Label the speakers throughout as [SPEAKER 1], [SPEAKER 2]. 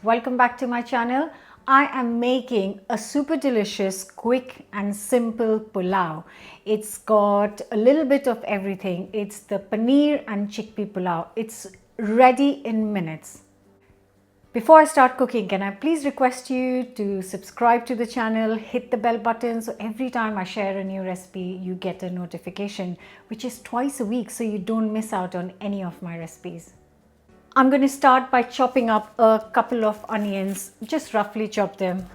[SPEAKER 1] Welcome back to my channel. I am making a super delicious, quick and simple pulao. It's got a little bit of everything. It's the paneer and chickpea pulao. It's ready in minutes. Before I start cooking, can I please request you to subscribe to the channel, hit the bell button so every time I share a new recipe, you get a notification, which is twice a week, so you don't miss out on any of my recipes. I'm going to start by chopping up a couple of onions, just roughly chop them.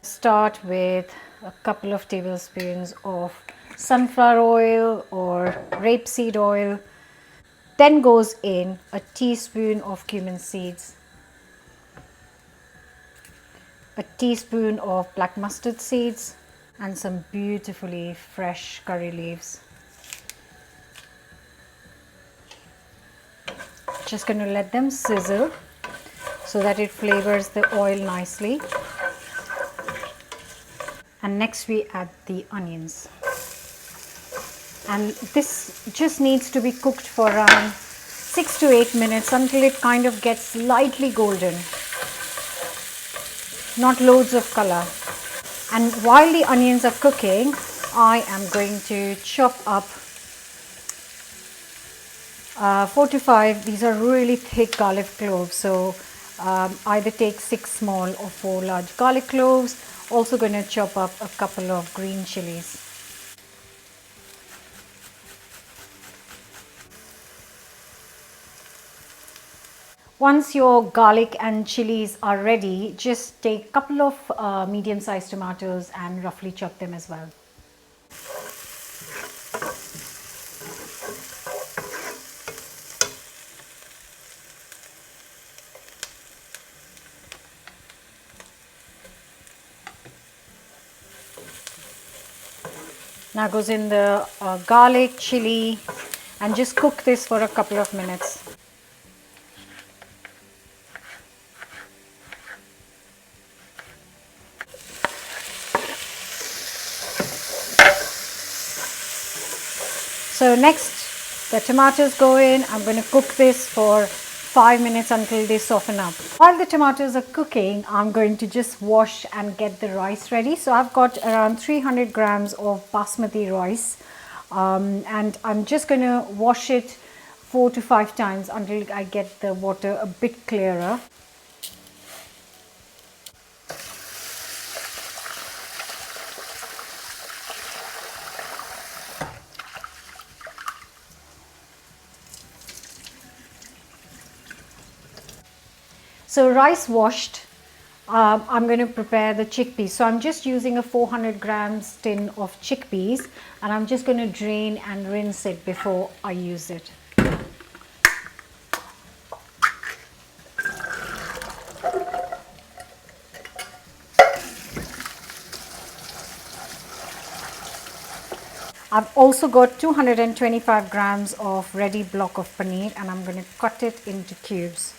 [SPEAKER 1] Start with a couple of tablespoons of sunflower oil or rapeseed oil. Then goes in a teaspoon of cumin seeds, a teaspoon of black mustard seeds, and some beautifully fresh curry leaves. Just going to let them sizzle so that it flavors the oil nicely. And next we add the onions. And this just needs to be cooked for around 6 to 8 minutes until it kind of gets lightly golden. Not loads of color. And while the onions are cooking, I am going to chop up 4 to 5. These are really thick garlic cloves. So either take 6 small or 4 large garlic cloves. Also going to chop up a couple of green chilies. Once your garlic and chilies are ready, just take a couple of medium-sized tomatoes and roughly chop them as well. Now goes in the garlic, chili, and just cook this for a couple of minutes. So next the tomatoes go in. I'm going to cook this for 5 minutes until they soften up. While the tomatoes are cooking, I'm going to just wash and get the rice ready. So I've got around 300 grams of basmati rice, and I'm just going to wash it 4 to 5 times until I get the water a bit clearer. So rice washed, I'm going to prepare the chickpeas. So I'm just using a 400 grams tin of chickpeas, and I'm just going to drain and rinse it before I use it. I've also got 225 grams of ready block of paneer, and I'm going to cut it into cubes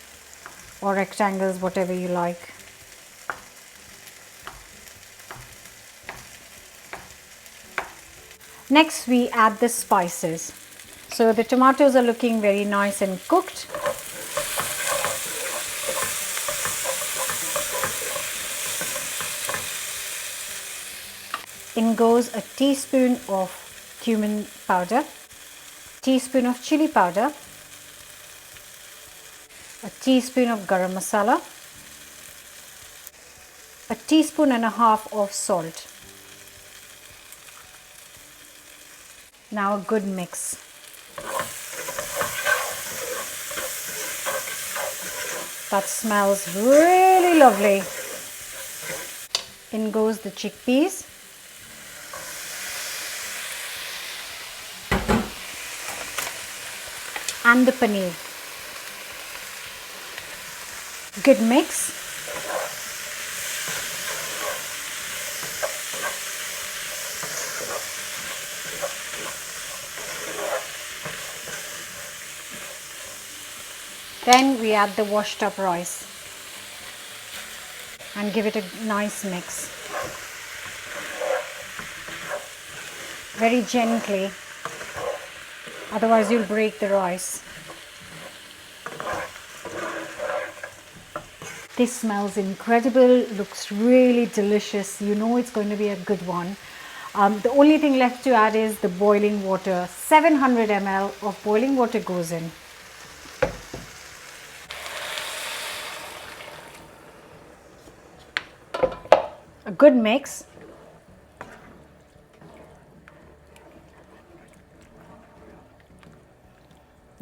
[SPEAKER 1] or rectangles, whatever you like. Next we add the spices. So the tomatoes are looking very nice and cooked. In goes a teaspoon of cumin powder, teaspoon of chili powder, a teaspoon of garam masala, a teaspoon and a half of salt. Now a good mix. That smells really lovely. In goes the chickpeas. And the paneer. Good mix. Then we add the washed up rice and give it a nice mix. very gently, otherwise you'll break the rice. This smells incredible, looks really delicious. You know it's going to be a good one. The only thing left to add is the boiling water. 700 ml of boiling water goes in. A good mix.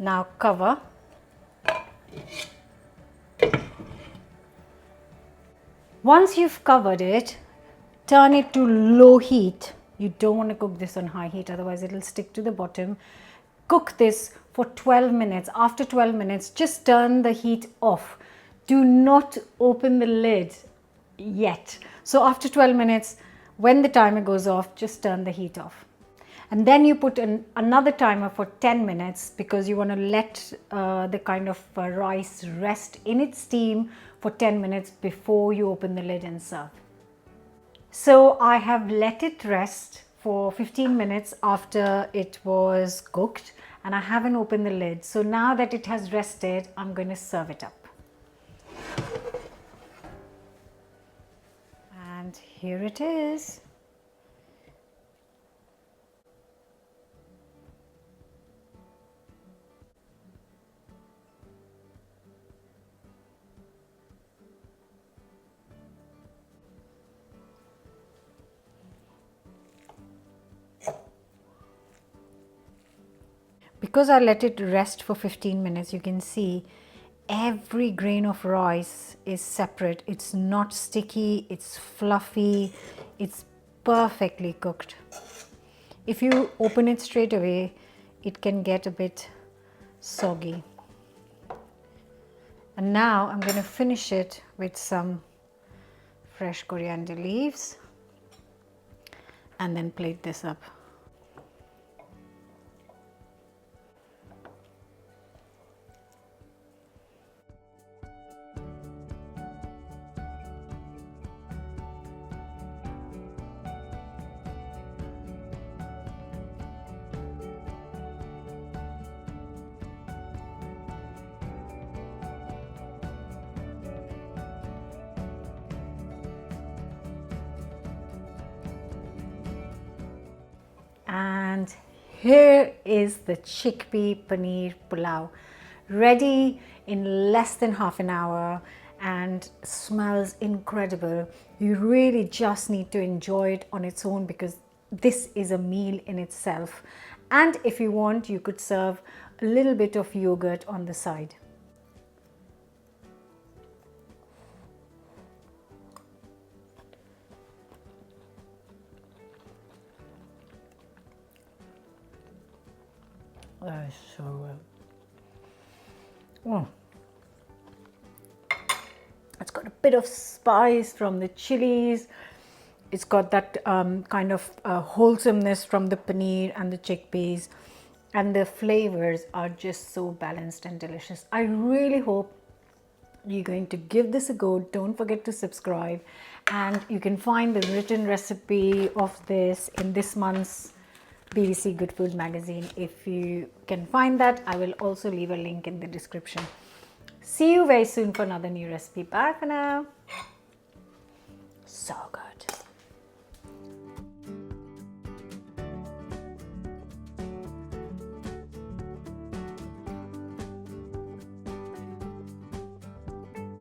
[SPEAKER 1] Now cover. Once you've covered it, turn it to low heat. You don't want to cook this on high heat, otherwise it'll stick to the bottom. Cook this for 12 minutes. After 12 minutes, just turn the heat off. Do not open the lid yet. So after 12 minutes, when the timer goes off, just turn the heat off. And then you put another timer for 10 minutes because you want to let the kind of rice rest in its steam for 10 minutes before you open the lid and serve. So I have let it rest for 15 minutes after it was cooked, and I haven't opened the lid. So now that it has rested, I'm going to serve it up. And here it is. Because I let it rest for 15 minutes, you can see every grain of rice is separate. It's not sticky, it's fluffy, it's perfectly cooked. If you open it straight away, it can get a bit soggy. And now I'm going to finish it with some fresh coriander leaves and then plate this up. And here is the chickpea paneer pulao, ready in less than half an hour and smells incredible. You really just need to enjoy it on its own because this is a meal in itself. And if you want, you could serve a little bit of yogurt on the side. That is so well. It's got a bit of spice from the chilies. It's got that kind of wholesomeness from the paneer and the chickpeas, and the flavors are just so balanced and delicious. I really hope you're going to give this a go. Don't forget to subscribe, and you can find the written recipe of this in this month's BBC Good Food magazine. If you can find that, I will also leave a link in the description. See you very soon for another new recipe. Bye for now. So good.